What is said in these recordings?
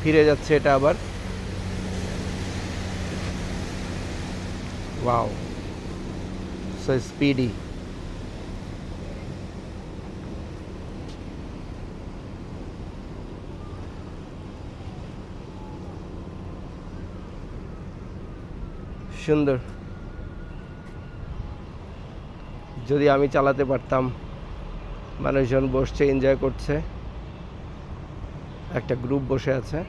ফিরে যাচ্ছে এটা আবার। Wow, so speedy. সুন্দর। যদি আমি চালাতে পারতাম। মানুষজন বসছে, এনজয় করছে, একটা গ্রুপ বসে আছে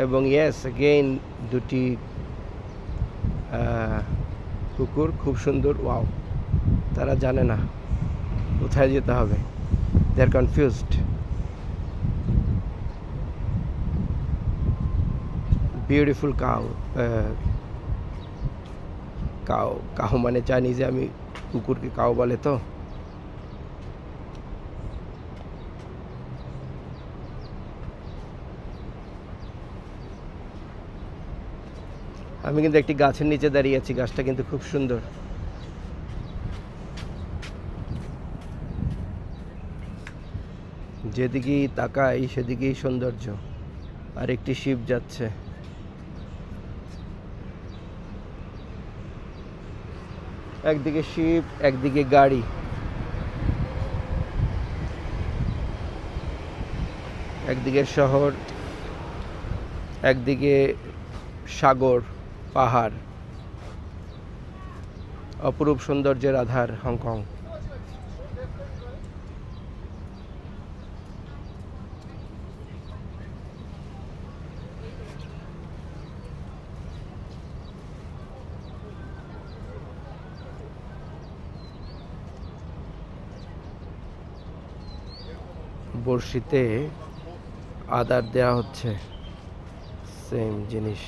এবং ইয়েস এগেইন দুটি কুকুর খুব সুন্দর। ওয়াও, তারা জানে না কোথায় যেতে হবে, they are confused. Beautiful cow. Cow cow মানে জানি যে আমি কুকুরকে কাউ বলে তো। আমি কিন্তু একটি গাছের নিচে দাঁড়িয়ে আছি, গাছটা কিন্তু খুব সুন্দর। যেদিকেই তাকাই সেদিকেই সৌন্দর্য। আর একটি শিপ যাচ্ছে। একদিকে শিপ, একদিকে গাড়ি। একদিকে শহর, একদিকে সাগর, পাহাড়। অপরূপ সৌন্দর্যের আধার হংকং। বড়শিতে আদার দেয়া হচ্ছে, সেম জিনিস।